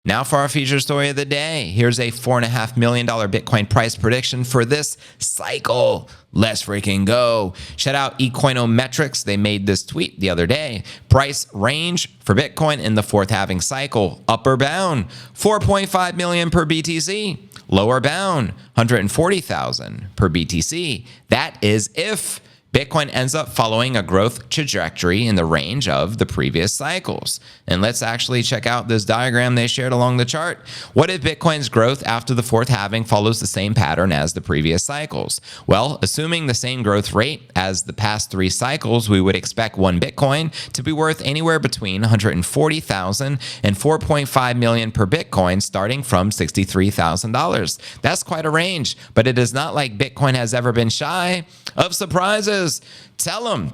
Now for our feature story of the day. Here's a $4.5 million Bitcoin price prediction for this cycle. Let's freaking go. Shout out Ecoinometrics. They made this tweet the other day. Price range for Bitcoin in the fourth halving cycle. Upper bound, 4.5 million per BTC. Lower bound, 140,000 per BTC. That is if Bitcoin ends up following a growth trajectory in the range of the previous cycles. And let's actually check out this diagram they shared along the chart. What if Bitcoin's growth after the fourth halving follows the same pattern as the previous cycles? Well, assuming the same growth rate as the past three cycles, we would expect one Bitcoin to be worth anywhere between 140,000 and 4.5 million per Bitcoin, starting from $63,000. That's quite a range, but it is not like Bitcoin has ever been shy of surprises. Tell them.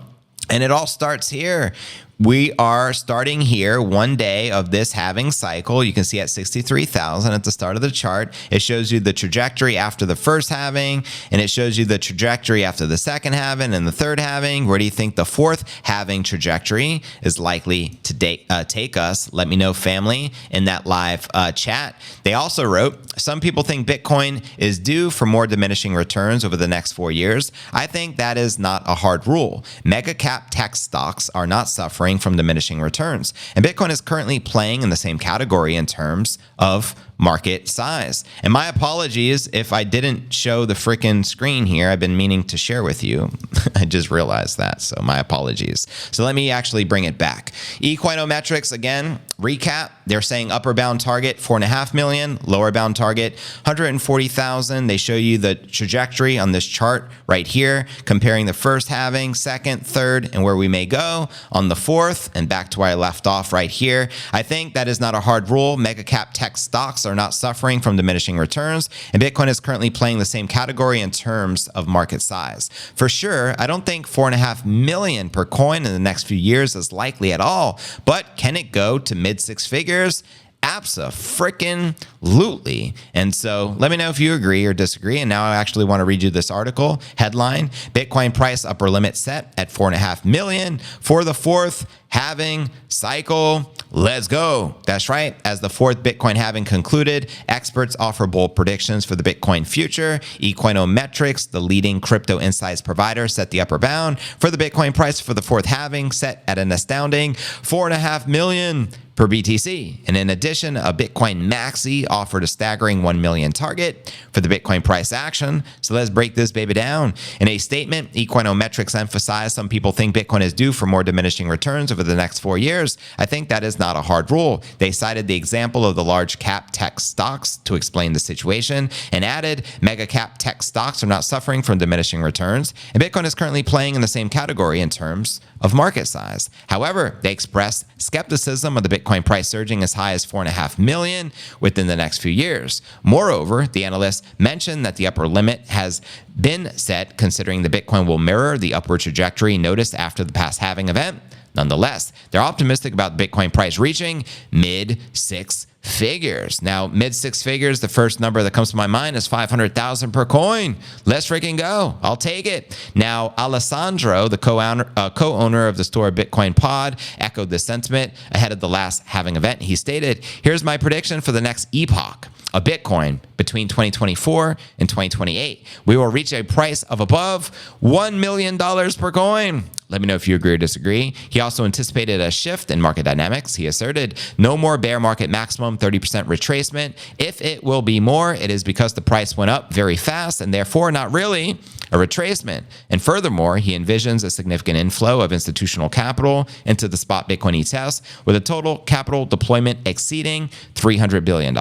And it all starts here. We are starting here one day of this halving cycle. You can see at 63,000 at the start of the chart. It shows you the trajectory after the first halving, and it shows you the trajectory after the second halving and the third halving. Where do you think the fourth halving trajectory is likely to take us? Let me know, family, in that live chat. They also wrote, some people think Bitcoin is due for more diminishing returns over the next 4 years. I think that is not a hard rule. Mega cap tech stocks are not suffering from diminishing returns. And Bitcoin is currently playing in the same category in terms of market size. And my apologies if I didn't show the freaking screen here. I've been meaning to share with you. I just realized that, so my apologies. So let me actually bring it back. Ecoinometrics, again, recap. They're saying upper bound target 4.5 million, lower bound target 140,000. They show you the trajectory on this chart right here, comparing the first halving, second, third, and where we may go on the fourth, and back to where I left off right here. I think that is not a hard rule. Mega cap tech stocks are not suffering from diminishing returns, and Bitcoin is currently playing the same category in terms of market size. For sure, I don't think 4.5 million per coin in the next few years is likely at all, but can it go to mid six figures? Abso-freaking-lutely. And so let me know if you agree or disagree. And now I actually want to read you this article. Headline, Bitcoin price upper limit set at 4.5 million for the fourth halving cycle. Let's go. That's right. As the fourth Bitcoin halving concluded, experts offer bold predictions for the Bitcoin future. Ecoinometrics, the leading crypto insights provider, set the upper bound for the Bitcoin price for the fourth halving, set at an astounding 4.5 million per BTC. And in addition, a Bitcoin maxi offered a staggering 1 million target for the Bitcoin price action. So let's break this baby down. In a statement, Ecoinometrics emphasized some people think Bitcoin is due for more diminishing returns over the next 4 years. I think that is not a hard rule. They cited the example of the large cap tech stocks to explain the situation and added, mega cap tech stocks are not suffering from diminishing returns, and Bitcoin is currently playing in the same category in terms of market size. However, they expressed skepticism of the Bitcoin price surging as high as 4.5 million within the next few years. Moreover, the analysts mentioned that the upper limit has been set considering the Bitcoin will mirror the upward trajectory noticed after the past halving event. Nonetheless, they're optimistic about the Bitcoin price reaching mid six figures. Now, mid six figures, the first number that comes to my mind is 500,000 per coin. Let's freaking go. I'll take it. Now, Alessandro, the co-owner of the Store Bitcoin Pod, echoed this sentiment ahead of the last halving event. He stated, here's my prediction for the next epoch of Bitcoin between 2024 and 2028. We will reach a price of above $1 million per coin. Let me know if you agree or disagree. He also anticipated a shift in market dynamics. He asserted no more bear market maximum 30% retracement. If it will be more, it is because the price went up very fast and therefore not really a retracement. And furthermore, he envisions a significant inflow of institutional capital into the spot Bitcoin ETFs with a total capital deployment exceeding $300 billion.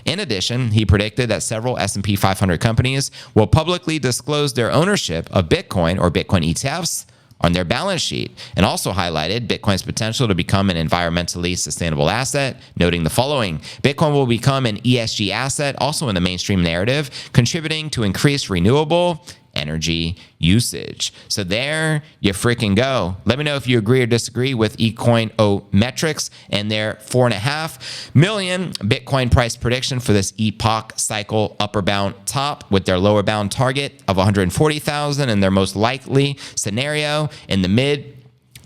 In addition, he predicted that several S&P 500 companies will publicly disclose their ownership of Bitcoin or Bitcoin ETFs on their balance sheet, and also highlighted Bitcoin's potential to become an environmentally sustainable asset, noting the following. Bitcoin will become an ESG asset, also in the mainstream narrative, contributing to increased renewable energy usage. So there you freaking go. Let me know if you agree or disagree with Ecoinometrics and their 4.5 million Bitcoin price prediction for this epoch cycle upper bound top with their lower bound target of 140,000 and their most likely scenario in the mid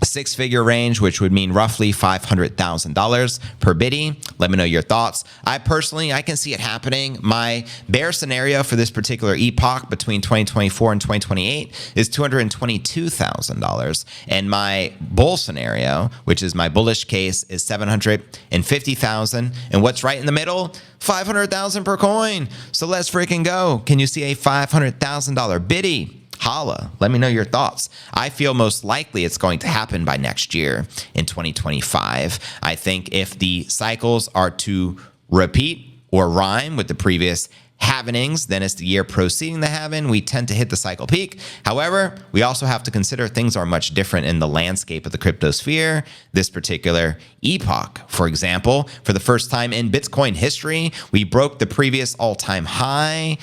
six-figure range, which would mean roughly $500,000 per biddy. Let me know your thoughts. I can see it happening. My bear scenario for this particular epoch between 2024 and 2028 is $222,000. And my bull scenario, which is my bullish case, is $750,000. And what's right in the middle? $500,000 per coin. So let's freaking go. Can you see a $500,000 biddy? Holla. Let me know your thoughts. I feel most likely it's going to happen by next year in 2025. I think if the cycles are to repeat or rhyme with the previous halvenings, then it's the year preceding the halving. We tend to hit the cycle peak. However, we also have to consider things are much different in the landscape of the cryptosphere this particular epoch. For example, for the first time in Bitcoin history, we broke the previous all-time high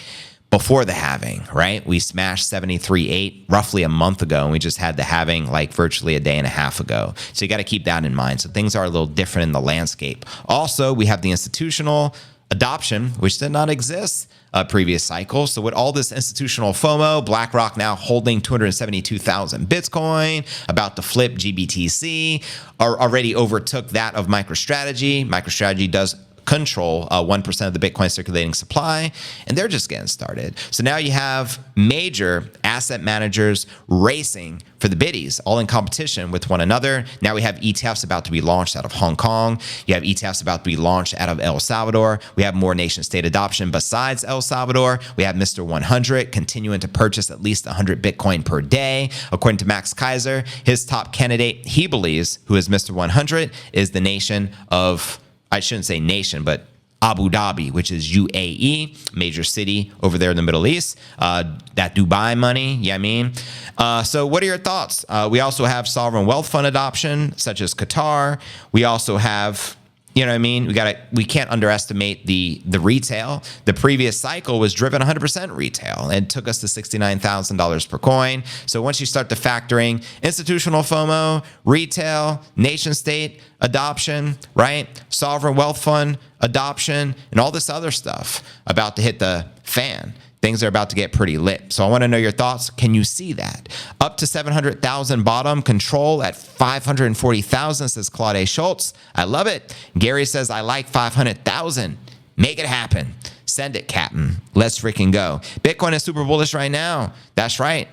before the halving, right? We smashed 73.8 roughly a month ago, and we just had the halving like virtually a day and a half ago. So you got to keep that in mind. So things are a little different in the landscape. Also, we have the institutional adoption, which did not exist previous cycles. So with all this institutional FOMO, BlackRock now holding 272,000 Bitcoin, about to flip GBTC, already overtook that of MicroStrategy. MicroStrategy does control 1% of the Bitcoin circulating supply, and they're just getting started. So now you have major asset managers racing for the biddies, all in competition with one another. Now we have ETFs about to be launched out of Hong Kong. You have ETFs about to be launched out of El Salvador. We have more nation state adoption besides El Salvador. We have Mr. 100 continuing to purchase at least 100 Bitcoin per day. According to Max Kaiser, his top candidate, he believes, who is Mr. 100, is the nation of, I shouldn't say nation, but Abu Dhabi, which is UAE, major city over there in the Middle East. That Dubai money, yeah, I mean. So what are your thoughts? We also have sovereign wealth fund adoption, such as Qatar. We also have, you know what I mean? We can't underestimate the retail. The previous cycle was driven 100% retail and took us to $69,000 per coin. So once you start to factoring institutional FOMO, retail, nation state adoption, right? Sovereign wealth fund adoption, and all this other stuff about to hit the fan. Things are about to get pretty lit. So I want to know your thoughts. Can you see that? Up to 700,000 bottom, control at 540,000, says Claude A. Schultz. I love it. Gary says, I like 500,000. Make it happen. Send it, Captain. Let's freaking go. Bitcoin is super bullish right now. That's right.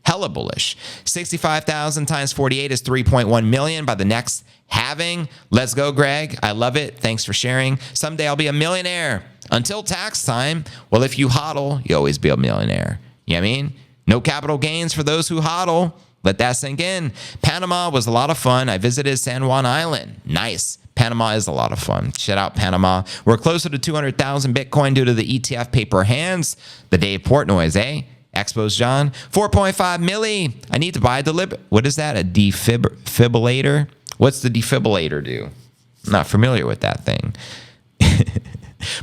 Hella bullish. 65,000 times 48 is 3.1 million by the next halving. Let's go, Greg. I love it. Thanks for sharing. Someday I'll be a millionaire. Until tax time, well, if you hodl, you always be a millionaire. You know what I mean? No capital gains for those who hodl. Let that sink in. Panama was a lot of fun. I visited San Juan Island. Nice. Panama is a lot of fun. Shout out Panama. We're closer to 200,000 Bitcoin due to the ETF paper hands. The Dave Portnoy's, eh? Expos John. 4.5 milli. I need to buy a what is that? A defibrillator? What's the defibrillator do? I'm not familiar with that thing.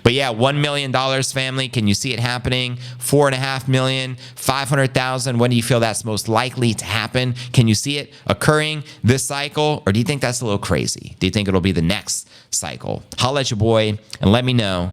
But yeah, $1 million, family. Can you see it happening? 4.5 million, 500,000. When do you feel that's most likely to happen? Can you see it occurring this cycle? Or do you think that's a little crazy? Do you think it'll be the next cycle? Holla at your boy and let me know